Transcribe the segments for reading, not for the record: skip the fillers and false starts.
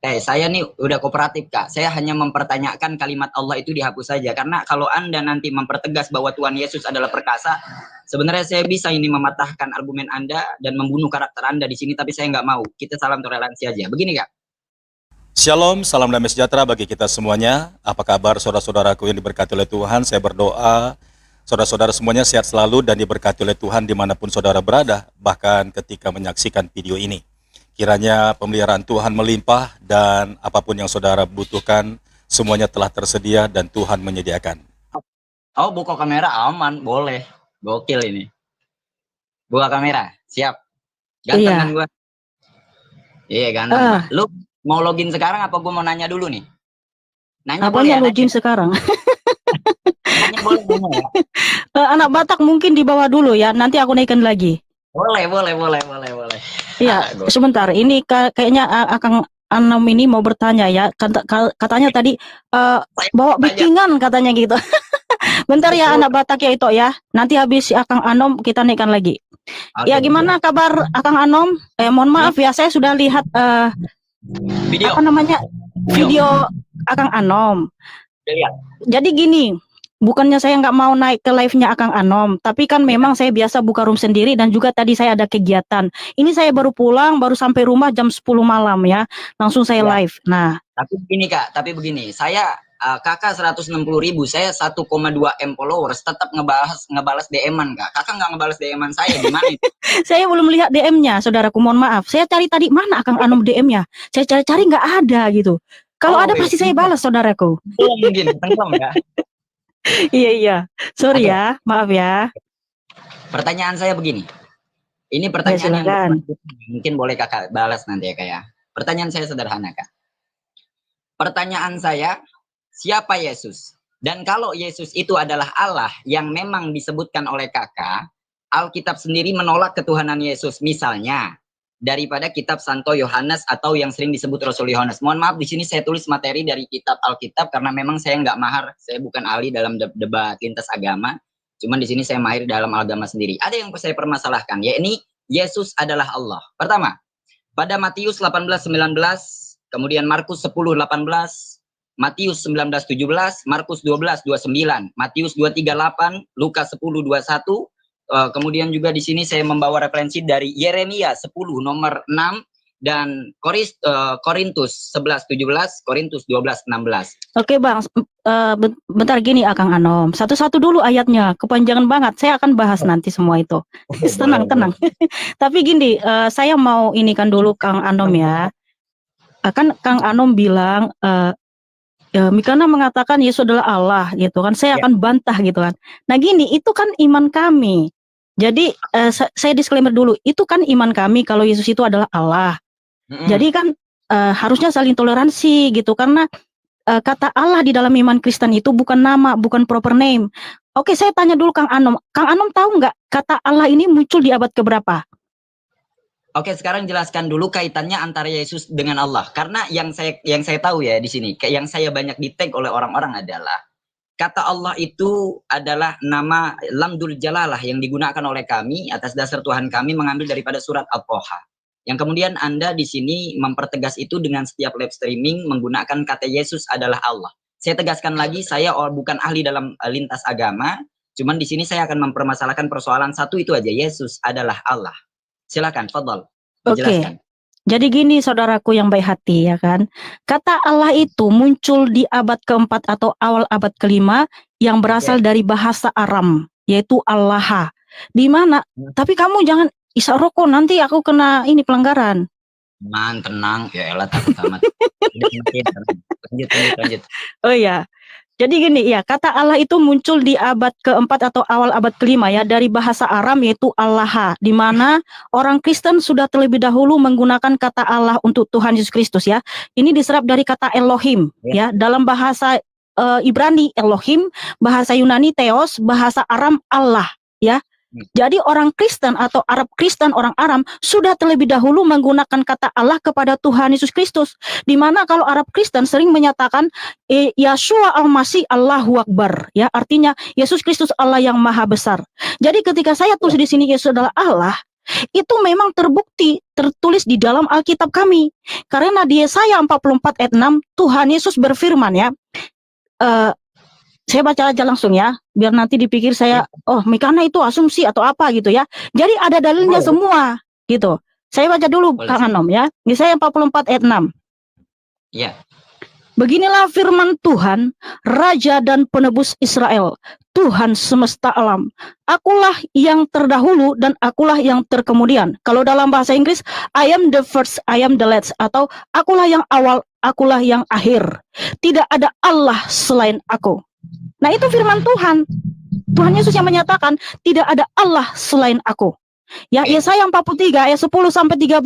Saya nih udah kooperatif Kak. Saya hanya mempertanyakan kalimat Allah itu dihapus saja. Karena kalau Anda nanti mempertegas bahwa Tuhan Yesus adalah perkasa, sebenarnya saya bisa ini mematahkan argumen Anda dan membunuh karakter Anda di sini, tapi saya nggak mau. Kita salam toleransi aja. Begini Kak. Shalom, salam damai sejahtera bagi kita semuanya. Apa kabar saudara-saudaraku yang diberkati oleh Tuhan? Saya berdoa saudara-saudara semuanya sehat selalu dan diberkati oleh Tuhan dimanapun saudara berada, bahkan ketika menyaksikan video ini. Kiranya pemeliharaan Tuhan melimpah dan apapun yang saudara butuhkan, semuanya telah tersedia dan Tuhan menyediakan. Oh, buka kamera aman, boleh. Gokil ini. Buka kamera, siap. Ganteng kan gue? Iya, ganteng Pak. Lu mau login sekarang apa gue mau nanya dulu nih? Nanya boleh ya? Login sekarang? Nanya boleh ya? Anak Batak mungkin di bawah dulu ya, nanti aku naikkan lagi. Boleh. Iya, sebentar. Ini kayaknya Akang Anom ini mau bertanya ya. Katanya tadi bawa bikingan katanya gitu. Bentar ya anak Batak ya itu ya. Nanti habis Akang Anom kita naikkan lagi. Ya gimana kabar Akang Anom? Mohon maaf ya, saya sudah lihat video. Apa namanya? Video Akang Anom. Jadi gini, bukannya saya nggak mau naik ke live-nya Akang Anom, tapi kan memang saya biasa buka room sendiri dan juga tadi saya ada kegiatan. Ini saya baru pulang, baru sampai rumah jam 10 malam ya, langsung saya live. Nah, tapi begini, saya kakak 160.000, saya 1,2 M followers, tetap ngebalas DM-an Kak. Kakak nggak ngebalas DM-an saya, gimana itu? Saya belum lihat DM-nya, saudaraku, mohon maaf. Saya cari tadi mana Akang Anom DM-nya. Saya cari-cari nggak ada gitu. Kalau ada pasti saya balas, saudaraku. Mungkin, tenggelam ya. Iya. Sorry ya, maaf ya. Pertanyaan saya begini. Ini pertanyaan yang mungkin boleh kakak balas nanti ya Kak ya. Pertanyaan saya sederhana Kak. Pertanyaan saya, siapa Yesus? Dan kalau Yesus itu adalah Allah yang memang disebutkan oleh kakak, Alkitab sendiri menolak ketuhanan Yesus. Misalnya, daripada kitab Santo Yohanes atau yang sering disebut Rasul Yohanes. Mohon maaf, di sini saya tulis materi dari kitab Alkitab karena memang saya nggak mahar, saya bukan ahli dalam debat lintas agama. Cuman di sini saya mahir dalam agama sendiri. Ada yang saya permasalahkan, yakni Yesus adalah Allah. Pertama, pada Matius 18:19, kemudian Markus 10:18, Matius 19:17, Markus 12:29, Matius 2:38, Lukas 10:21. Kemudian juga di sini saya membawa referensi dari Yeremia 10 nomor 6 dan Korintus 11:17, Korintus 12:16. Oke Bang, bentar gini Akang Anom. Satu-satu dulu ayatnya, kepanjangan banget. Saya akan bahas nanti semua itu. Tenang. Tapi gini, saya mau ini kan dulu Kang Anom ya. Kan Kang Anom bilang Mikana mengatakan Yesus adalah Allah gitu kan. Saya akan bantah gitu kan. Nah gini, itu kan iman kami. Jadi saya disclaimer dulu, itu kan iman kami kalau Yesus itu adalah Allah. Jadi kan harusnya saling toleransi gitu, karena kata Allah di dalam iman Kristen itu bukan nama, bukan proper name. Oke, saya tanya dulu Kang Anom. Kang Anom tahu nggak kata Allah ini muncul di abad keberapa? Oke, sekarang jelaskan dulu kaitannya antara Yesus dengan Allah. Karena yang saya tahu ya di sini, yang saya banyak di-tag oleh orang-orang adalah kata Allah itu adalah nama Lamdul Jalalah yang digunakan oleh kami atas dasar Tuhan kami mengambil daripada surat Al-Toha. Yang kemudian Anda di sini mempertegas itu dengan setiap live streaming menggunakan kata Yesus adalah Allah. Saya tegaskan lagi, saya bukan ahli dalam lintas agama, cuman di sini saya akan mempermasalahkan persoalan satu itu aja, Yesus adalah Allah. Silakan, fadhal. Oke. Jadi gini saudaraku yang baik hati ya kan. Kata Allah itu muncul di abad keempat atau awal abad kelima yang berasal dari bahasa Aram, yaitu Allah. Di mana? Tapi kamu jangan isap rokok, nanti aku kena ini pelanggaran. Tenang, ya elah takut amat. Lanjut. Oh ya. Jadi gini ya, kata Allah itu muncul di abad keempat atau awal abad kelima ya, dari bahasa Aram yaitu Allah, di mana orang Kristen sudah terlebih dahulu menggunakan kata Allah untuk Tuhan Yesus Kristus ya. Ini diserap dari kata Elohim ya, dalam bahasa Ibrani Elohim, bahasa Yunani Theos, bahasa Aram Allah ya. Jadi orang Kristen atau Arab Kristen, orang Aram sudah terlebih dahulu menggunakan kata Allah kepada Tuhan Yesus Kristus. Di mana kalau Arab Kristen sering menyatakan Yeshua al-Masih Allahu Akbar, ya, artinya Yesus Kristus Allah yang Maha Besar. Jadi ketika saya tulis di sini Yesus adalah Allah, Itu memang terbukti, tertulis di dalam Alkitab kami. Karena di Yesaya 44 ayat 6, Tuhan Yesus berfirman ya, saya baca aja langsung ya, biar nanti dipikir saya, oh karena itu asumsi atau apa gitu ya. Jadi ada dalilnya semua gitu. Saya baca dulu Kang Anom ya, Yesaya 44 ayat 6. Ya. Beginilah firman Tuhan, Raja dan Penebus Israel, Tuhan semesta alam. Akulah yang terdahulu dan akulah yang terkemudian. Kalau dalam bahasa Inggris, I am the first, I am the last. Atau akulah yang awal, akulah yang akhir. Tidak ada Allah selain aku. Nah itu firman Tuhan. Tuhan Yesus yang menyatakan, tidak ada Allah selain aku. Ya, Yesaya 43 ayat 10 sampai 13.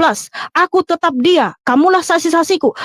Aku tetap Dia, kamulah saksi-saksiku.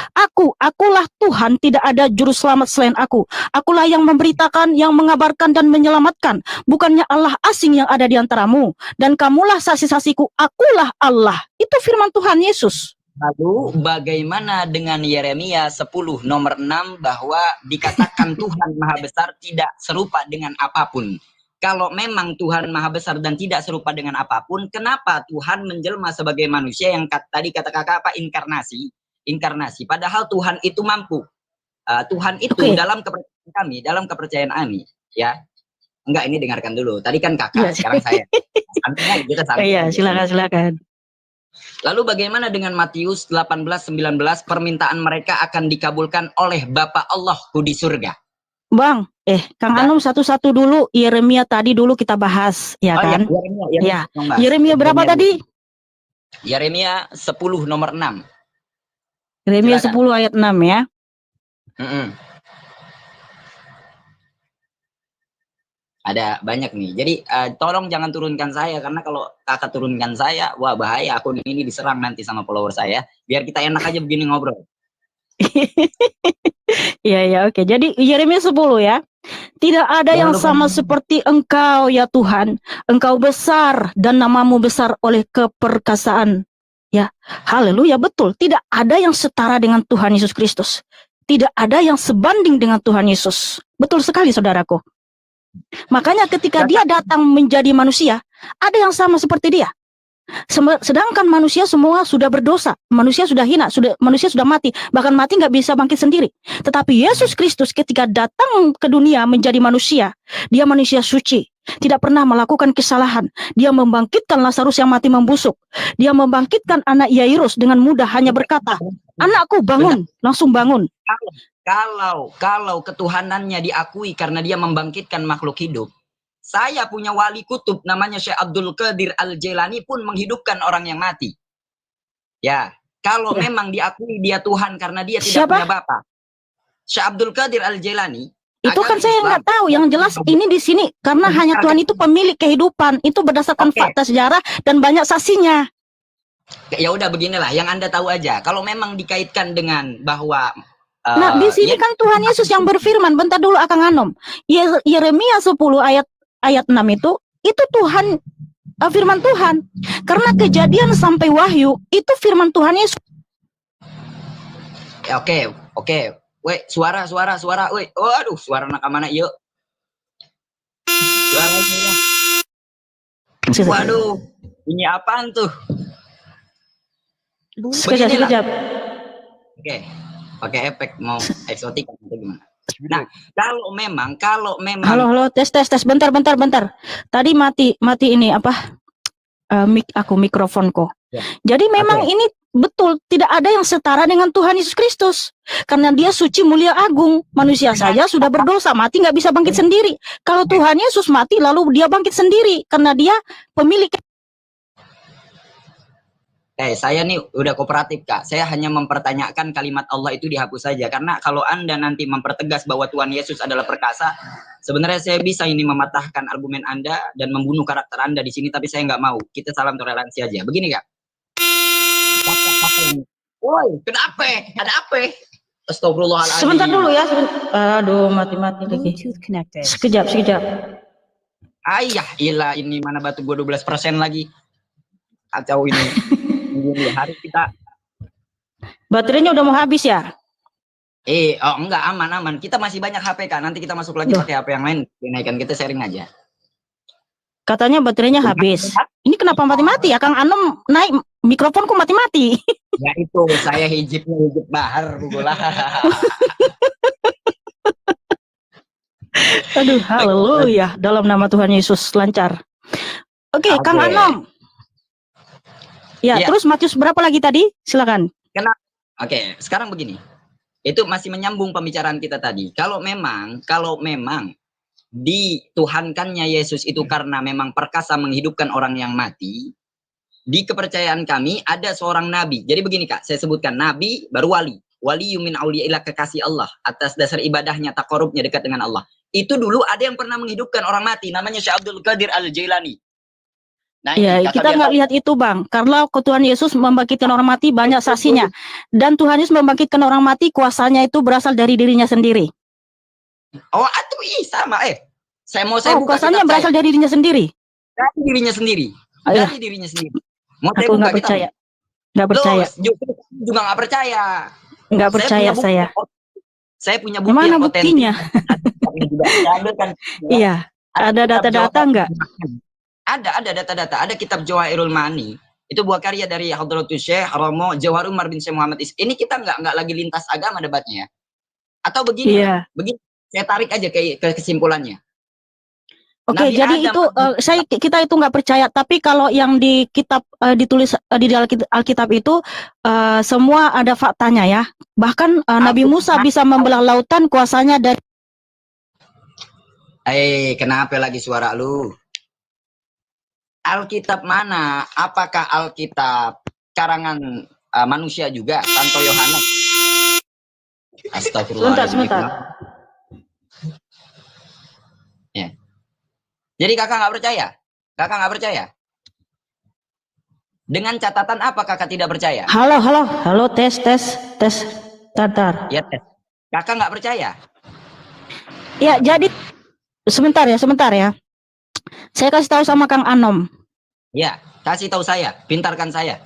Akulah Tuhan, tidak ada juru selamat selain aku. Akulah yang memberitakan, yang mengabarkan dan menyelamatkan. Bukannya Allah asing yang ada di antaramu. Dan kamulah saksi-saksiku, akulah Allah. Itu firman Tuhan Yesus. Lalu bagaimana dengan Yeremia 10 nomor 6 bahwa dikatakan Tuhan Maha Besar tidak serupa dengan apapun. Kalau memang Tuhan Maha Besar dan tidak serupa dengan apapun, kenapa Tuhan menjelma sebagai manusia yang tadi kata kakak apa, inkarnasi. Padahal Tuhan itu mampu. Tuhan itu dalam kepercayaan kami, dalam kepercayaan kami, ya. Enggak, ini dengarkan dulu. Tadi kan kakak, sekarang saya. Santai, kita santai. Iya, silakan. Lalu bagaimana dengan Matius 18:19, permintaan mereka akan dikabulkan oleh Bapa Allahku di surga? Bang, Kang Anom satu-satu dulu, Yeremia tadi dulu kita bahas, ya kan? Ya, Yeremia berapa tadi? Yeremia 10 nomor 6. Yeremia 10 ayat 6 ya. Ada banyak nih. Jadi tolong jangan turunkan saya, karena kalau kakak turunkan saya, wah bahaya, akun ini diserang nanti sama follower saya. Biar kita enak aja begini ngobrol. Iya, oke. Jadi Yeremia 10 ya. Tidak ada yang sama seperti Engkau ya Tuhan. Engkau besar dan namamu besar oleh keperkasaan. Ya, haleluya, betul. Tidak ada yang setara dengan Tuhan Yesus Kristus. Tidak ada yang sebanding dengan Tuhan Yesus. Betul sekali saudaraku. Makanya ketika dia datang menjadi manusia, ada yang sama seperti dia. Sedangkan manusia semua sudah berdosa, manusia sudah hina, manusia sudah mati, bahkan mati nggak bisa bangkit sendiri. Tetapi Yesus Kristus ketika datang ke dunia menjadi manusia, dia manusia suci, tidak pernah melakukan kesalahan. Dia membangkitkan Lazarus yang mati membusuk. Dia membangkitkan anak Yairus dengan mudah, hanya berkata, anakku bangun, langsung bangun. Kalau ketuhanannya diakui karena dia membangkitkan makhluk hidup, saya punya wali kutub namanya Syekh Abdul Qadir Al-Jailani pun menghidupkan orang yang mati. Ya, kalau memang diakui dia Tuhan karena dia tidak punya bapa. Syekh Abdul Qadir Al-Jailani. Itu kan saya nggak tahu. Yang jelas ini di sini karena hanya Tuhan itu pemilik kehidupan. Itu berdasarkan fakta sejarah dan banyak saksinya. Ya udah beginilah, yang Anda tahu aja. Kalau memang dikaitkan dengan bahwa nah, di sini kan Tuhan Yesus yang berfirman. Bentar dulu Akang Anom. Yeremia 10 ayat 6 itu Tuhan, firman Tuhan. Karena Kejadian sampai Wahyu itu firman Tuhan Yesus. Oke. Weh, suara. Weh, waduh, suara anak mana yuk. Waduh, ini apaan tuh? Sekejap. Oke. Pakai efek mau eksotik atau gimana? Nah, kalau memang halo tes bentar. Tadi mati ini apa? Mikrofonku. Ya. Jadi memang ini betul tidak ada yang setara dengan Tuhan Yesus Kristus. Karena dia suci, mulia, agung. Manusia saja sudah berdosa, mati nggak bisa bangkit sendiri. Kalau Tuhan Yesus mati lalu dia bangkit sendiri karena dia pemilik. Saya nih udah kooperatif Kak. Saya hanya mempertanyakan kalimat Allah itu dihapus saja. Karena kalau Anda nanti mempertegas bahwa Tuhan Yesus adalah perkasa, sebenarnya saya bisa ini mematahkan argumen Anda dan membunuh karakter Anda di sini, tapi saya nggak mau. Kita salam toleransi aja. Begini Kak. Woi, kenapa? Ada apa? Astagfirullahaladzim. Sebentar dulu ya. Aduh, mati lagi. Sekejap. Ayah, ilah ini mana batu gua 12% lagi. Kacau ini. Hari kita baterainya udah mau habis ya? Enggak, aman. Kita masih banyak HP Kak. Nanti kita masuk lagi pakai HP yang lain. Dinaikkan, kita sharing aja. Katanya baterainya habis. Ini kenapa mati-mati ya Kang Anom, naik mikrofonku mati-mati. Ya itu saya hijib bahar bukulah. Aduh, haleluya. Dalam nama Tuhan Yesus lancar. Oke, Kang Anom. Ya, terus Matius berapa lagi tadi? Silakan. Oke, sekarang begini. Itu masih menyambung pembicaraan kita tadi. Kalau memang dituhankannya Yesus itu karena memang perkasa menghidupkan orang yang mati, di kepercayaan kami ada seorang nabi. Jadi begini Kak, saya sebutkan nabi baru wali. Wali yumin auliyaillah, kekasih Allah, atas dasar ibadahnya, taqarrubnya dekat dengan Allah. Itu dulu ada yang pernah menghidupkan orang mati, namanya Syekh Abdul Qadir Al-Jailani. Nah, ya, kita nggak lihat itu Bang, karena Tuhan Yesus membangkitkan orang mati banyak saksinya. Dan Tuhan Yesus membangkitkan orang mati, kuasanya itu berasal dari dirinya sendiri. Oh, sama saya buka kuasanya berasal dari dirinya sendiri. Dari dirinya sendiri. Dari dirinya sendiri. Mau aku nggak percaya. Nggak percaya. Juga nggak percaya. Nggak percaya saya. Saya punya bukti yang otentik. Buktinya? Iya. Ada data-data nggak? Ada data-data. Ada kitab Jawahirul Ma'ani. Itu buah karya dari Hadratus Syekh Romo Jawhar Umar bin Syekh Muhammad Ini kita nggak lagi lintas agama debatnya ya. Atau begini, begini. Saya tarik aja ke kesimpulannya. Oke, jadi Adam, itu kita itu nggak percaya. Tapi kalau yang di kitab ditulis di Alkitab itu semua ada faktanya ya. Bahkan Nabi Musa bisa membelah lautan, kuasanya dari. Kenapa lagi suara lu? Alkitab mana? Apakah Alkitab karangan manusia juga? Santo Yohanes. Astagfirullah. Sebentar. Ya. Jadi kakak nggak percaya? Kakak nggak percaya? Dengan catatan apa kakak tidak percaya? Halo, tes. Tar. Ya tes. Kakak nggak percaya? Ya, jadi sebentar ya. Saya kasih tahu sama Kang Anom. Ya, kasih tahu saya, pintarkan saya.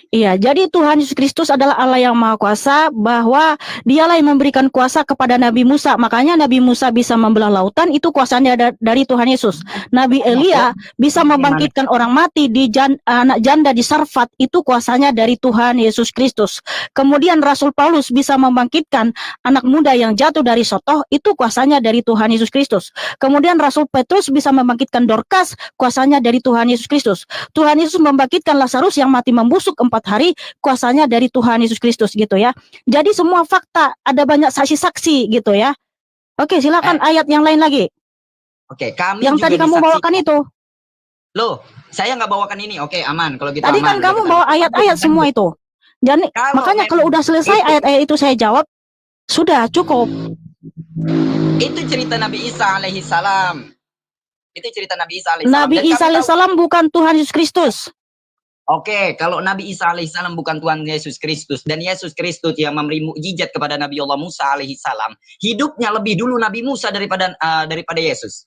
Iya, jadi Tuhan Yesus Kristus adalah Allah yang Maha Kuasa, bahwa Dialah yang memberikan kuasa kepada Nabi Musa. Makanya Nabi Musa bisa membelah lautan, itu kuasanya dari Tuhan Yesus. Nabi Elia bisa membangkitkan orang mati di anak janda di Sarfat, itu kuasanya dari Tuhan Yesus Kristus. Kemudian Rasul Paulus bisa membangkitkan anak muda yang jatuh dari sotoh, itu kuasanya dari Tuhan Yesus Kristus. Kemudian Rasul Petrus bisa membangkitkan Dorcas, kuasanya dari Tuhan Yesus Kristus. Tuhan Yesus membangkitkan Lazarus yang mati membusuk 4 hari, kuasanya dari Tuhan Yesus Kristus gitu ya. Jadi semua fakta, ada banyak saksi-saksi gitu ya. Oke, silakan ayat yang lain lagi. Oke, kami yang juga tadi kamu bawakan itu. Loh, saya nggak bawakan ini. Oke, aman kalau gitu. Tadi aman, kan kamu bawa ayat-ayat semua itu. Dan makanya kalau udah selesai ayat-ayat itu saya jawab, sudah cukup. Itu cerita Nabi Isa alaihi salam. Itu cerita Nabi Isa alaihi salam. Nabi Isa alaihi salam bukan Tuhan Yesus Kristus. Oke, kalau Nabi Isa alaihissalam bukan Tuhan Yesus Kristus, dan Yesus Kristus yang memberi mukjizat kepada Nabi Allah Musa alaihissalam, hidupnya lebih dulu Nabi Musa daripada Yesus.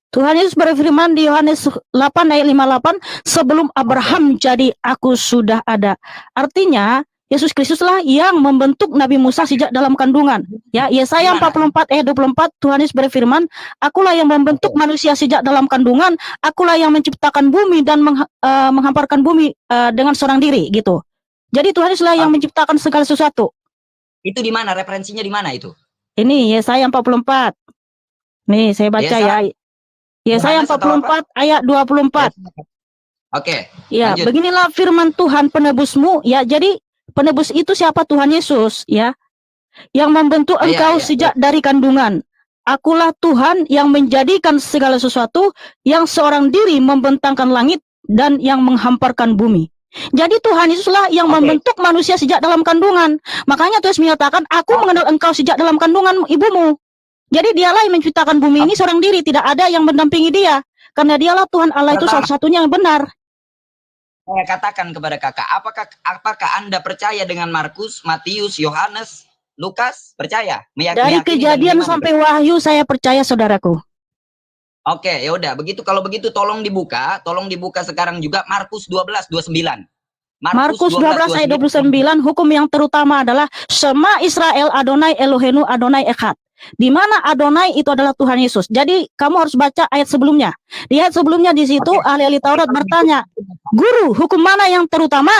Tuhan Yesus berfirman di Yohanes 8 ayat 58, sebelum Abraham jadi aku sudah ada. Artinya Yesus Kristuslah yang membentuk Nabi Musa sejak dalam kandungan. Ya, Yesaya 44 ayat 24, Tuhan Yesus berfirman, akulah yang membentuk manusia sejak dalam kandungan, akulah yang menciptakan bumi dan menghamparkan bumi dengan seorang diri gitu. Jadi Tuhan Yesuslah yang menciptakan segala sesuatu. Itu di mana? Referensinya di mana itu? Ini Yesaya 44. Nih, saya baca ya. Yesaya 44 ayat 24. Oke. Ya, lanjut. Beginilah firman Tuhan penebusmu. Ya, jadi penebus itu siapa? Tuhan Yesus, ya, yang membentuk engkau sejak dari kandungan. Akulah Tuhan yang menjadikan segala sesuatu, yang seorang diri membentangkan langit dan yang menghamparkan bumi. Jadi Tuhan Yesuslah yang membentuk manusia sejak dalam kandungan. Makanya Tuhan menyatakan, aku mengenal engkau sejak dalam kandungan ibumu. Jadi Dialah yang menciptakan bumi ini seorang diri, tidak ada yang mendampingi Dia. Karena Dialah Tuhan Allah itu satu-satunya yang benar. Saya katakan kepada kakak, apakah Anda percaya dengan Markus, Matius, Yohanes, Lukas? Percaya? Dari Kejadian sampai Wahyu saya percaya, saudaraku. Oke, ya udah. Kalau begitu tolong dibuka sekarang juga Markus 12:29. Markus 12 ayat 29, hukum yang terutama adalah Shema Israel Adonai Elohenu Adonai Echad. di mana Adonai itu adalah Tuhan Yesus. Jadi kamu harus baca ayat sebelumnya. Di ayat sebelumnya di situ ahli-ahli Taurat bertanya, "Guru, hukum mana yang terutama?"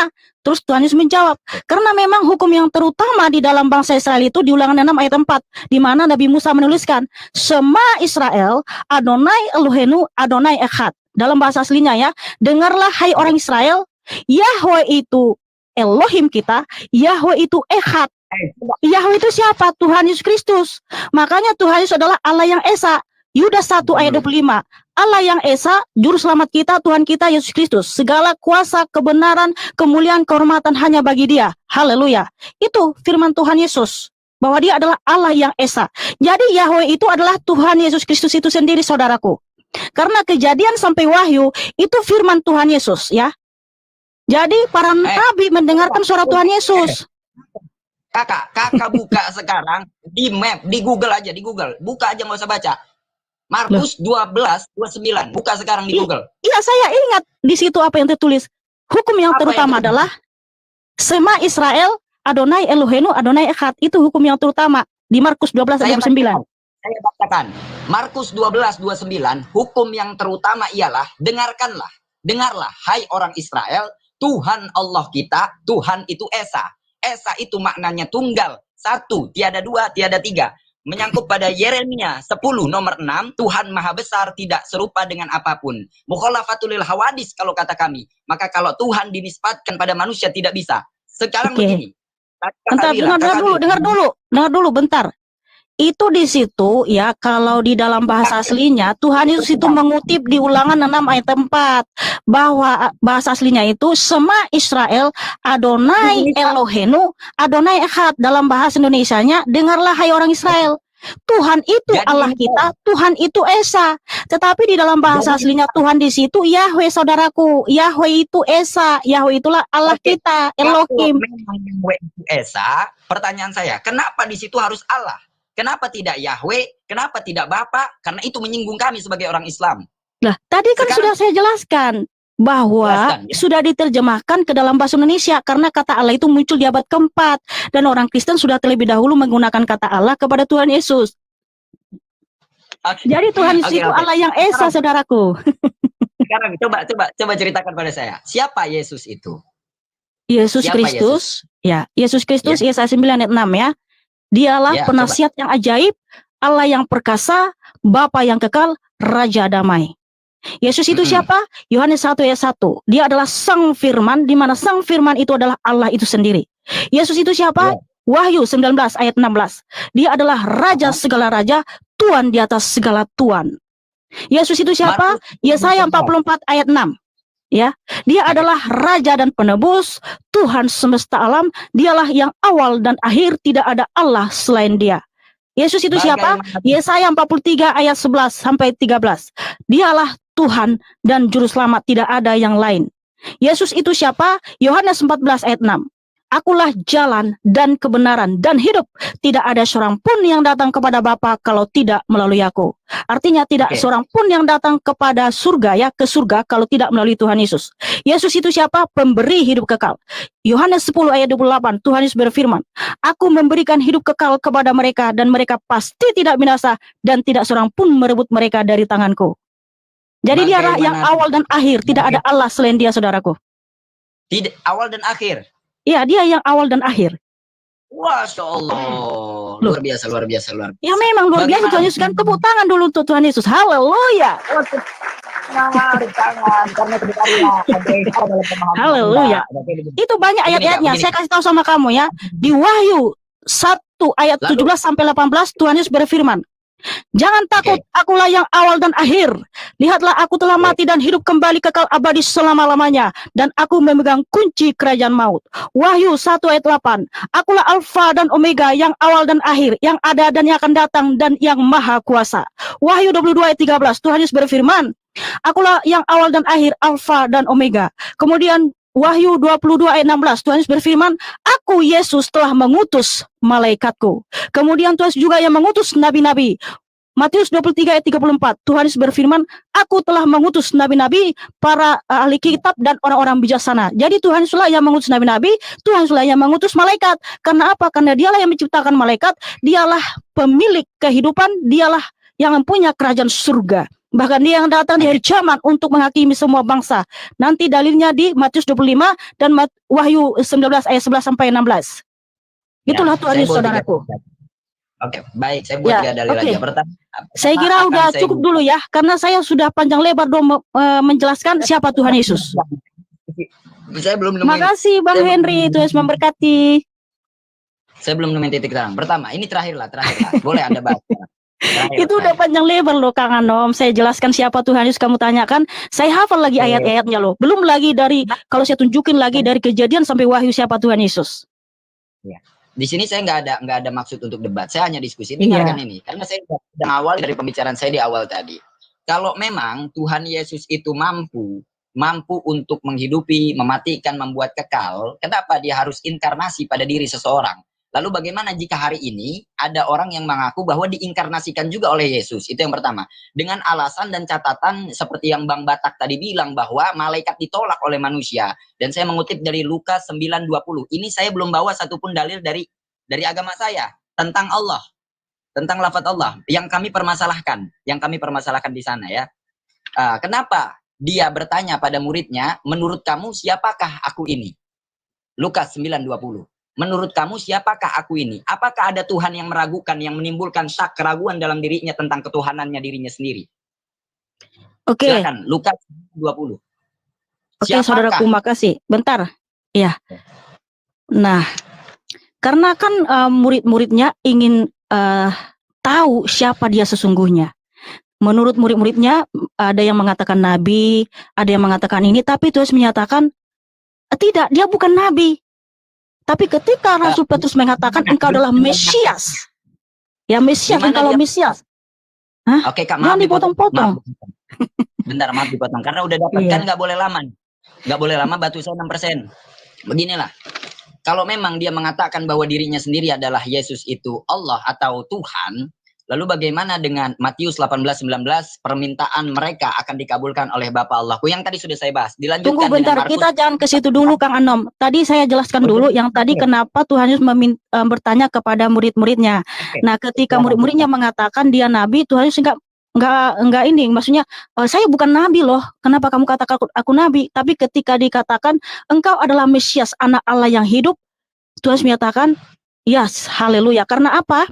Terus Tuhan Yesus menjawab, karena memang hukum yang terutama di dalam bangsa Israel itu di Ulangan 6 ayat 4, di mana Nabi Musa menuliskan, "Sema Israel, Adonai Elohenu, Adonai Echad." Dalam bahasa aslinya ya, dengarlah hai orang Israel, Yahweh itu Elohim kita, Yahweh itu Echad. Yahweh itu siapa? Tuhan Yesus Kristus. Makanya Tuhan Yesus adalah Allah yang Esa. Yudas 1 ayat 25. Allah yang Esa, juru selamat kita, Tuhan kita Yesus Kristus. Segala kuasa, kebenaran, kemuliaan, kehormatan hanya bagi Dia. Haleluya. Itu firman Tuhan Yesus, bahwa Dia adalah Allah yang Esa. Jadi Yahweh itu adalah Tuhan Yesus Kristus itu sendiri, saudaraku. Karena Kejadian sampai Wahyu itu firman Tuhan Yesus, ya. Jadi para nabi mendengarkan suara Tuhan Yesus. Kakak buka sekarang di map, di Google aja, di Google. Buka aja, nggak usah baca. Markus 12:29. Buka sekarang di Google. Iya, saya ingat di situ apa yang tertulis. Hukum yang terutama adalah Sema Israel, Adonai Elohenu, Adonai Echad. Itu hukum yang terutama di Markus 12:29. Saya bacakan. Markus 12:29, hukum yang terutama ialah dengarlah hai orang Israel, Tuhan Allah kita, Tuhan itu Esa. Esa itu maknanya tunggal, satu, tiada dua, tiada tiga. Menyangkut pada Yeremia 10 nomor 6, Tuhan Maha Besar, tidak serupa dengan apapun. Mukhalafatul hawadis kalau kata kami. Maka kalau Tuhan dinisbatkan pada manusia tidak bisa. Sekarang begini. Bentar, dengar dulu, bentar. Itu di situ ya, kalau di dalam bahasa aslinya Tuhan Yesus itu mengutip di Ulangan 6 ayat 4 bahwa bahasa aslinya itu Sema Israel, Adonai Elohenu, Adonai Echad. Dalam bahasa Indonesianya, dengarlah hai orang Israel, Tuhan itu Allah kita, Tuhan itu Esa. Tetapi di dalam bahasa aslinya Tuhan di situ Yahweh, saudaraku. Yahweh itu Esa, Yahweh itulah Allah kita, Elohim. Memang Yahweh itu Esa, pertanyaan saya, kenapa di situ harus Allah? Kenapa tidak Yahweh? Kenapa tidak Bapa? Karena itu menyinggung kami sebagai orang Islam. Lah, tadi kan sudah saya jelaskan bahwa sudah diterjemahkan ke dalam bahasa Indonesia karena kata Allah itu muncul di abad keempat dan orang Kristen sudah terlebih dahulu menggunakan kata Allah kepada Tuhan Yesus. Jadi Tuhan Yesus itu Allah yang Esa, saudaraku. Sekarang coba ceritakan pada saya. Siapa Yesus itu? Yesus Kristus. Ya, Yesus Kristus, Yesaya 9 ayat 6 ya. Dialah penasihat yang ajaib, Allah yang perkasa, Bapa yang kekal, Raja damai. Yesus itu siapa? Yohanes 1 ayat 1. Dia adalah Sang Firman, di mana Sang Firman itu adalah Allah itu sendiri. Yesus itu siapa? Wahyu 19 ayat 16. Dia adalah Raja segala raja, Tuhan di atas segala tuan. Yesus itu siapa? Yesaya 44 ayat 6. Ya, Dia adalah Raja dan Penebus, Tuhan semesta alam. Dialah yang awal dan akhir, tidak ada Allah selain Dia. Yesus itu siapa? Yesaya 43 ayat 11 sampai 13. Dialah Tuhan dan Juru Selamat, tidak ada yang lain. Yesus itu siapa? Yohanes 14 ayat 6. Akulah jalan dan kebenaran dan hidup. Tidak ada seorang pun yang datang kepada Bapa kalau tidak melalui aku. Artinya tidak seorang pun yang datang kepada surga, ya, ke surga kalau tidak melalui Tuhan Yesus. Yesus itu siapa? Pemberi hidup kekal. Yohanes 10 ayat 28, Tuhan Yesus berfirman, Aku memberikan hidup kekal kepada mereka dan mereka pasti tidak binasa dan tidak seorang pun merebut mereka dari tanganku. Jadi Dialah yang awal dan akhir. Tidak ada Allah selain Dia, saudaraku. Tidak awal dan akhir. Ya, Dia yang awal dan akhir. Masya Allah, luar biasa. Ya memang luar biasa. Tuhan Yesus kan, tepuk tangan dulu untuk Tuhan Yesus. Haleluya. Haleluya. Itu banyak ayat-ayatnya. Saya kasih tahu sama kamu ya. Di Wahyu 1 ayat 17 sampai 18 Tuhan Yesus berfirman, Jangan takut, akulah yang awal dan akhir. Lihatlah, aku telah mati dan hidup kembali kekal abadi selama-lamanya. Dan aku memegang kunci kerajaan maut. Wahyu 1 ayat 8. Akulah Alfa dan Omega, yang awal dan akhir, yang ada dan yang akan datang, dan yang maha kuasa. Wahyu 22 ayat 13. Tuhan Yesus berfirman, Akulah yang awal dan akhir, Alfa dan Omega. Kemudian Wahyu 22 ayat 16, Tuhan Yesus berfirman, Aku Yesus telah mengutus malaikatku. Kemudian Tuhan juga yang mengutus nabi-nabi. Matius 23 ayat 34, Tuhan Yesus berfirman, aku telah mengutus nabi-nabi, para ahli kitab dan orang-orang bijaksana. Jadi Tuhan Yesuslah yang mengutus nabi-nabi, Tuhan Yesuslah yang mengutus malaikat. Karena apa? Karena dialah yang menciptakan malaikat, dialah pemilik kehidupan, dialah yang mempunyai kerajaan surga. Bahkan dia yang datang di hari kiamat untuk menghakimi semua bangsa. Nanti dalilnya di Matius 25 dan Wahyu 19 ayat 11 sampai 16. Itulah Tuhan Yesus, saudaraku. Oke, baik. Saya buat 3 dalil aja. Pertama, saya kira udah cukup dulu ya, karena saya sudah panjang lebar dong menjelaskan siapa Tuhan Yesus. Saya belum Terima kasih Bang Henry, Tuhan Yesus memberkati. Saya belum nemuin titik terang. Pertama, ini terakhir lah. Boleh Anda bahas. Itu udah panjang lebar loh Kang Anom. Saya jelaskan siapa Tuhan Yesus, kamu tanyakan. Saya hafal lagi ayat-ayatnya loh. Belum lagi dari, kalau saya tunjukin lagi dari Kejadian sampai Wahyu siapa Tuhan Yesus. Ya. Di sini saya nggak ada maksud untuk debat. Saya hanya diskusi. Dengarkan ini, karena saya sudah awal dari pembicaraan saya di awal tadi. Kalau memang Tuhan Yesus itu mampu untuk menghidupi, mematikan, membuat kekal, kenapa dia harus inkarnasi pada diri seseorang? Lalu bagaimana jika hari ini ada orang yang mengaku bahwa diinkarnasikan juga oleh Yesus? Itu yang pertama. Dengan alasan dan catatan seperti yang Bang Batak tadi bilang bahwa malaikat ditolak oleh manusia. Dan saya mengutip dari Lukas 9:20. Ini saya belum bawa satupun dalil dari agama saya tentang Allah, tentang lafaz Allah yang kami permasalahkan, di sana ya. Kenapa dia bertanya pada muridnya, menurut kamu siapakah aku ini? Lukas 9:20. Menurut kamu siapakah aku ini? Apakah ada Tuhan yang meragukan, yang menimbulkan syak, keraguan dalam dirinya tentang ketuhanannya dirinya sendiri? Oke. Silakan, Lukas 20. Oke, saudaraku, makasih. Bentar. Iya. Nah, karena kan murid-muridnya ingin tahu siapa dia sesungguhnya. Menurut murid-muridnya ada yang mengatakan nabi, ada yang mengatakan ini, tapi Tuhan menyatakan tidak, dia bukan nabi. Tapi ketika Rasul Petrus mengatakan engkau adalah Mesias, ya Mesias, engkau Mesias. Hah? Oke Kak, maaf dipotong-potong. Bentar, maaf dipotong, karena udah dapat kan nggak boleh lama. Nggak boleh lama, batu saya 6%. Beginilah, kalau memang dia mengatakan bahwa dirinya sendiri adalah Yesus itu Allah atau Tuhan, lalu bagaimana dengan Matius 18:19, permintaan mereka akan dikabulkan oleh Bapa Allahku yang tadi sudah saya bahas. Dilanjutkan. Tunggu bentar, kita jangan ke situ dulu Kang Anom. Tadi saya jelaskan dulu yang tadi kenapa Tuhan Yesus bertanya kepada murid-muridnya. Nah, ketika murid-muridnya mengatakan dia nabi, Tuhan Yesus enggak ini, maksudnya saya bukan nabi loh. Kenapa kamu katakan aku nabi? Tapi ketika dikatakan engkau adalah Mesias, anak Allah yang hidup, Tuhan Yesus menyatakan, yes, haleluya. Karena apa?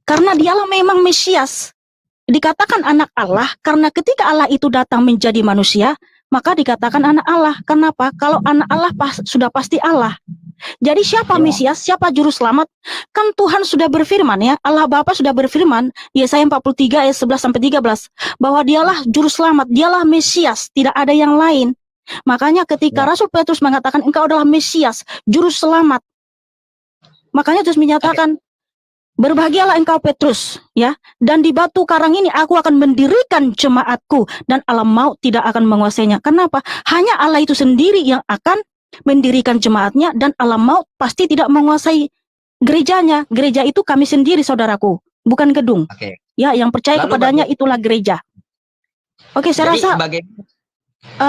Karena dialah memang Mesias. Dikatakan anak Allah, karena ketika Allah itu datang menjadi manusia, maka dikatakan anak Allah. Kenapa? Kalau anak Allah sudah pasti Allah. Jadi siapa Mesias? Siapa juru selamat? Kan Tuhan sudah berfirman ya, Allah Bapa sudah berfirman, Yesaya 43 ayat 11 sampai 13, bahwa dialah juru selamat, dialah Mesias, tidak ada yang lain. Makanya ketika Rasul Petrus mengatakan engkau adalah Mesias, juru selamat, makanya terus menyatakan, berbahagialah engkau Petrus, ya, dan di batu karang ini aku akan mendirikan jemaatku dan alam maut tidak akan menguasainya. Kenapa? Hanya Allah itu sendiri yang akan mendirikan jemaatnya dan alam maut pasti tidak menguasai gerejanya. Gereja itu kami sendiri, saudaraku, bukan gedung. Ya, yang percaya kepadanya itulah gereja. Oke, saya rasa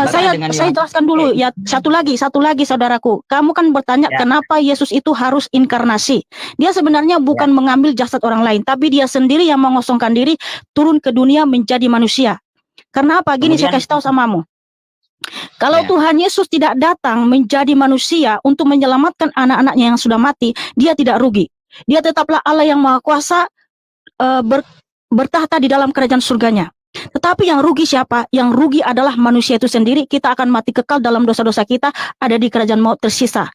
saya jelaskan dulu ya, satu lagi saudaraku. Kamu kan bertanya kenapa Yesus itu harus inkarnasi. Dia sebenarnya bukan mengambil jasad orang lain, tapi dia sendiri yang mengosongkan diri, turun ke dunia menjadi manusia. Karena apa? Gini, saya kasih tahu samamu. Kalau Tuhan Yesus tidak datang menjadi manusia untuk menyelamatkan anak-anaknya yang sudah mati, dia tidak rugi. Dia tetaplah Allah yang Maha Kuasa, bertahta di dalam kerajaan surganya. Tetapi yang rugi siapa? Yang rugi adalah manusia itu sendiri. Kita akan mati kekal dalam dosa-dosa kita, ada di kerajaan maut tersisa.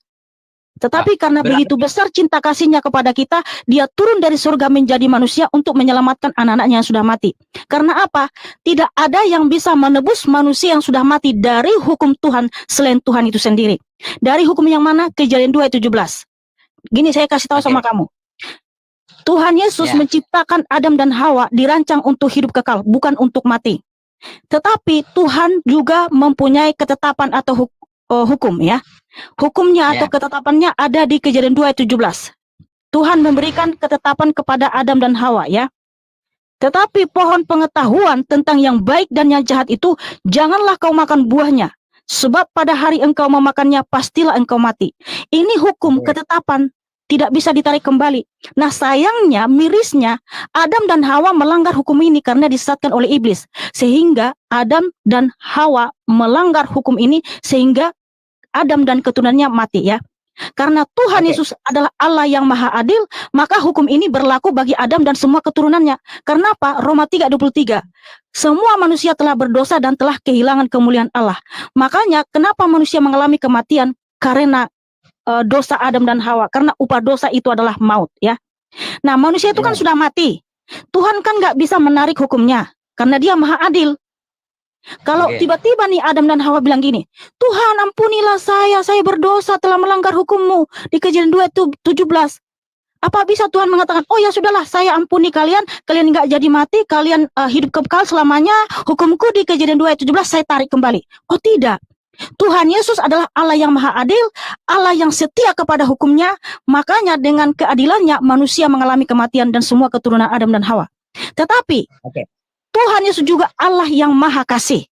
Tetapi karena begitu besar cinta kasihnya kepada kita, dia turun dari surga menjadi manusia untuk menyelamatkan anak-anaknya yang sudah mati. Karena apa? Tidak ada yang bisa menebus manusia yang sudah mati dari hukum Tuhan selain Tuhan itu sendiri. Dari hukum yang mana? Kejadian 2:17. Gini, saya kasih tahu sama kamu. Tuhan Yesus menciptakan Adam dan Hawa dirancang untuk hidup kekal, bukan untuk mati. Tetapi Tuhan juga mempunyai ketetapan atau hukum ya. Hukumnya atau ketetapannya ada di Kejadian 2:17. Tuhan memberikan ketetapan kepada Adam dan Hawa ya. Tetapi pohon pengetahuan tentang yang baik dan yang jahat itu janganlah kau makan buahnya, sebab pada hari engkau memakannya pastilah engkau mati. Ini hukum ketetapan, tidak bisa ditarik kembali. Nah sayangnya, mirisnya, Adam dan Hawa melanggar hukum ini karena disesatkan oleh iblis. Sehingga Adam dan Hawa melanggar hukum ini sehingga Adam dan keturunannya mati ya. Karena Tuhan Yesus adalah Allah yang maha adil, maka hukum ini berlaku bagi Adam dan semua keturunannya. Karena apa? Roma 3:23. Semua manusia telah berdosa dan telah kehilangan kemuliaan Allah. Makanya kenapa manusia mengalami kematian? Karena dosa Adam dan Hawa. Karena upah dosa itu adalah maut ya. Nah manusia itu kan sudah mati. Tuhan kan nggak bisa menarik hukumnya. Karena dia maha adil. Kalau tiba-tiba nih Adam dan Hawa bilang gini, Tuhan ampunilah saya berdosa telah melanggar hukum-Mu di Kejadian 2:17. Apa bisa Tuhan mengatakan, oh ya sudahlah saya ampuni kalian nggak jadi mati, kalian hidup kekal selamanya, hukumku di Kejadian 2:17 saya tarik kembali. Oh tidak. Tuhan Yesus adalah Allah yang maha adil, Allah yang setia kepada hukumnya, makanya dengan keadilannya manusia mengalami kematian dan semua keturunan Adam dan Hawa. Tetapi Tuhan Yesus juga Allah yang maha kasih.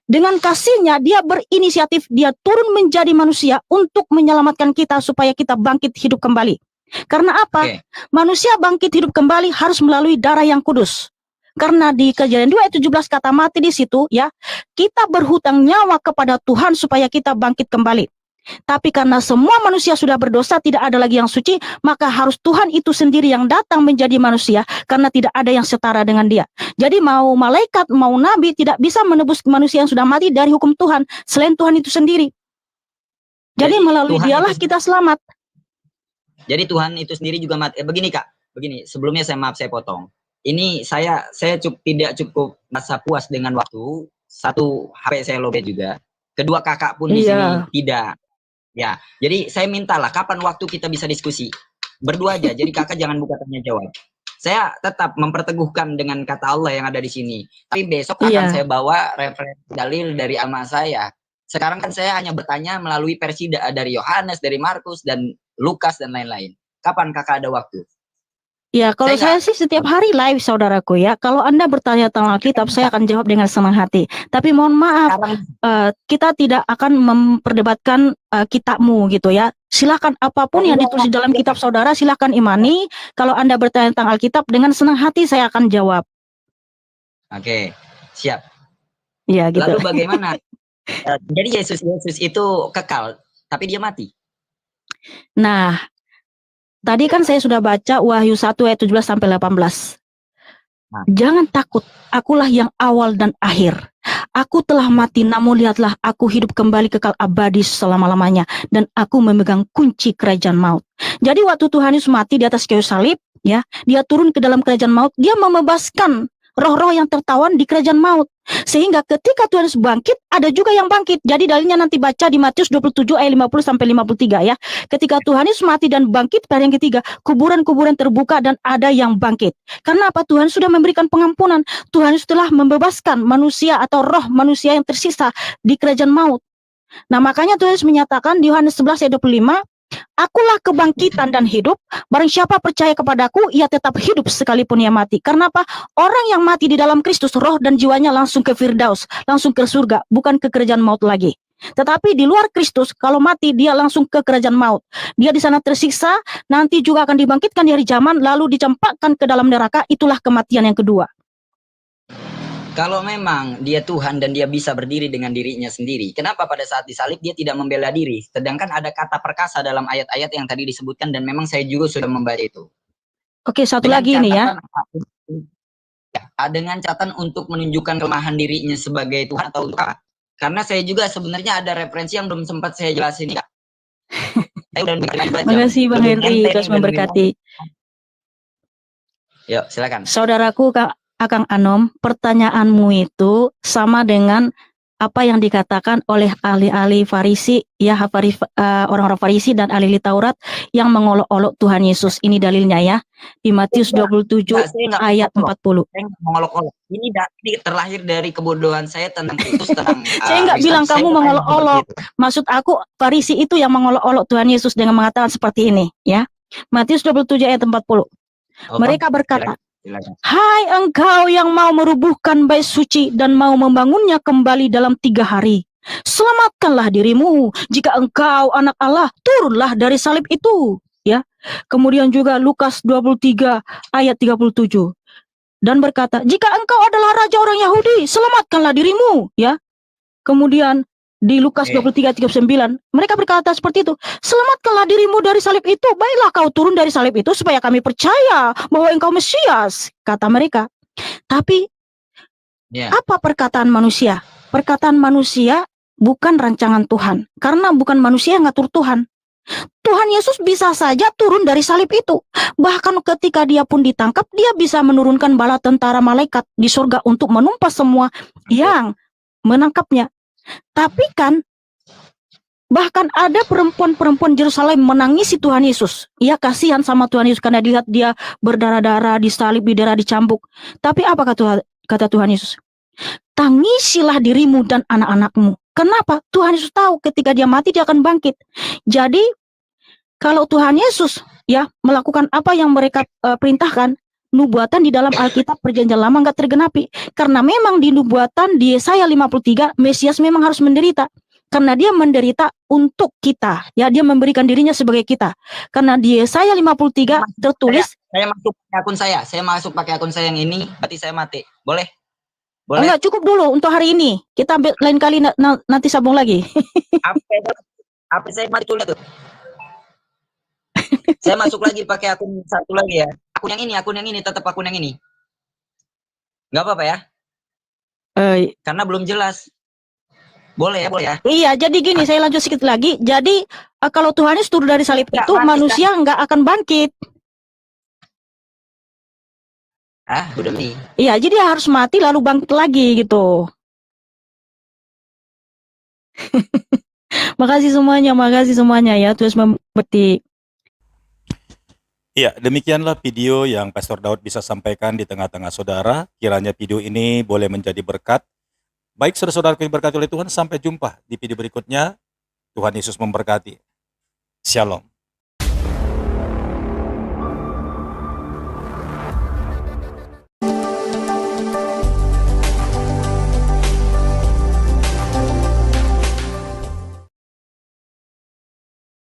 Dengan kasihnya dia berinisiatif, dia turun menjadi manusia untuk menyelamatkan kita supaya kita bangkit hidup kembali. Karena apa? Manusia bangkit hidup kembali harus melalui darah yang kudus. Karena di Kejadian 2:17 kata mati di situ ya, kita berhutang nyawa kepada Tuhan supaya kita bangkit kembali. Tapi karena semua manusia sudah berdosa, tidak ada lagi yang suci, maka harus Tuhan itu sendiri yang datang menjadi manusia, karena tidak ada yang setara dengan dia. Jadi mau malaikat, mau nabi, tidak bisa menebus manusia yang sudah mati dari hukum Tuhan, selain Tuhan itu sendiri. Jadi melalui dialah kita selamat. Jadi Tuhan itu sendiri juga mati. Begini Kak, begini, sebelumnya saya potong. Ini saya tidak cukup merasa puas dengan waktu. Satu, HP saya lobet juga. Kedua, kakak pun di sini tidak. Ya, jadi saya mintalah kapan waktu kita bisa diskusi berdua aja. Jadi kakak jangan buka tanya jawab. Saya tetap memperteguhkan dengan kata Allah yang ada di sini. Tapi besok akan saya bawa referensi dalil dari alma saya. Sekarang kan saya hanya bertanya melalui versi dari Yohanes, dari Markus dan Lukas dan lain-lain. Kapan kakak ada waktu? Ya, kalau saya sih setiap hari live saudaraku ya. Kalau Anda bertanya tentang Alkitab, saya akan jawab dengan senang hati. Tapi mohon maaf, kita tidak akan memperdebatkan kitabmu gitu ya. Silakan apapun yang ditulis dalam kitab saudara, silakan imani. Kalau Anda bertanya tentang Alkitab, dengan senang hati saya akan jawab. Oke, siap. Ya, gitu. Lalu bagaimana? Jadi Yesus itu kekal, tapi dia mati. Nah, tadi kan saya sudah baca Wahyu 1:17-18. Jangan takut, akulah yang awal dan akhir. Aku telah mati, namun lihatlah aku hidup kembali kekal abadi selama-lamanya. Dan aku memegang kunci kerajaan maut. Jadi waktu Tuhan Yesus mati di atas kayu salib, ya, dia turun ke dalam kerajaan maut, dia membebaskan roh-roh yang tertawan di kerajaan maut. Sehingga ketika Tuhan Yesus bangkit, ada juga yang bangkit. Jadi dalilnya nanti baca di Matius 27 ayat 50-53 ya. Ketika Tuhan Yesus mati dan bangkit pada yang ketiga, kuburan-kuburan terbuka dan ada yang bangkit. Karena apa? Tuhan sudah memberikan pengampunan. Tuhan Yesus telah membebaskan manusia atau roh manusia yang tersisa di kerajaan maut. Nah makanya Tuhan Yesus menyatakan di Yohanes 11 ayat 25, akulah kebangkitan dan hidup, barang siapa percaya kepadaku, ia tetap hidup sekalipun ia mati. Karena apa? Orang yang mati di dalam Kristus, roh dan jiwanya langsung ke Firdaus, langsung ke surga, bukan ke kerajaan maut lagi. Tetapi di luar Kristus, kalau mati, dia langsung ke kerajaan maut. Dia di sana tersiksa, nanti juga akan dibangkitkan di hari zaman, lalu dicampakkan ke dalam neraka, itulah kematian yang kedua. Kalau memang dia Tuhan dan dia bisa berdiri dengan dirinya sendiri, kenapa pada saat disalib dia tidak membela diri? Sedangkan ada kata perkasa dalam ayat-ayat yang tadi disebutkan dan memang saya juga sudah membaca itu. Oke, satu lagi ini ya. Dengan catatan untuk menunjukkan kelemahan dirinya sebagai Tuhan atau apa? Karena saya juga sebenarnya ada referensi yang belum sempat saya jelasin. Terima kasih Bang Henry, terus memberkati. Yuk, silakan. Saudaraku Akang Anom, pertanyaanmu itu sama dengan apa yang dikatakan oleh ahli-ahli Farisi, ya orang-orang Farisi dan ahli Taurat yang mengolok-olok Tuhan Yesus. Ini dalilnya ya, di Matius 27 ayat 40. Saya nggak mengolok-olok. Ini terlahir dari kebodohan saya tentang Kristus. Saya nggak bilang kamu mengolok-olok. Maksud aku Farisi itu yang mengolok-olok Tuhan Yesus dengan mengatakan seperti ini, ya. Matius 27 ayat 40. Mereka berkata, Silakan. Hai engkau yang mau merubuhkan bait suci dan mau membangunnya kembali dalam 3 hari. Selamatkanlah dirimu. Jika engkau anak Allah, turunlah dari salib itu. Ya. Kemudian juga Lukas 23 ayat 37. Dan berkata, jika engkau adalah raja orang Yahudi, selamatkanlah dirimu. Ya. Kemudian di Lukas 23 39, mereka berkata seperti itu. Selamatkanlah dirimu dari salib itu. Baiklah kau turun dari salib itu supaya kami percaya bahwa engkau Mesias, kata mereka. Tapi apa perkataan manusia? Perkataan manusia bukan rancangan Tuhan. Karena bukan manusia yang ngatur Tuhan. Tuhan Yesus bisa saja turun dari salib itu. Bahkan ketika dia pun ditangkap, dia bisa menurunkan bala tentara malaikat di surga untuk menumpas semua yang menangkapnya. Tapi kan bahkan ada perempuan-perempuan Yerusalem menangisi Tuhan Yesus. Ia kasihan sama Tuhan Yesus karena dilihat dia berdarah-darah, disalib, didarah, dicambuk. Tapi apa kata Tuhan Yesus? Tangisilah dirimu dan anak-anakmu. Kenapa? Tuhan Yesus tahu ketika dia mati dia akan bangkit. Jadi kalau Tuhan Yesus ya melakukan apa yang mereka perintahkan, nubuatan di dalam Alkitab Perjanjian Lama nggak tergenapi. Karena memang di nubuatan di Yesaya 53 Mesias memang harus menderita. Karena dia menderita untuk kita. Ya, dia memberikan dirinya sebagai kita. Karena di Yesaya 53 tertulis, saya masuk pakai akun saya. Saya masuk pakai akun saya yang ini, berarti saya mati. Boleh? Boleh. Enggak, cukup dulu untuk hari ini. Kita lain kali nanti sambung lagi. Apa saya mati tuh? Saya masuk lagi pakai akun satu lagi ya. Akun yang ini, tetap akun yang ini. Nggak apa-apa ya? Karena belum jelas. Boleh ya? Iya, jadi gini, saya lanjut sedikit lagi. Jadi kalau Tuhan Yesus turun dari salib itu, manusia nggak akan bangkit. Udah nih. Iya, jadi dia harus mati lalu bangkit lagi gitu. Makasih semuanya ya, terus memberti. Iya, demikianlah video yang Pastor Daud bisa sampaikan di tengah-tengah saudara. Kiranya video ini boleh menjadi berkat. Baik saudara-saudara yang diberkati oleh Tuhan, sampai jumpa di video berikutnya. Tuhan Yesus memberkati. Shalom.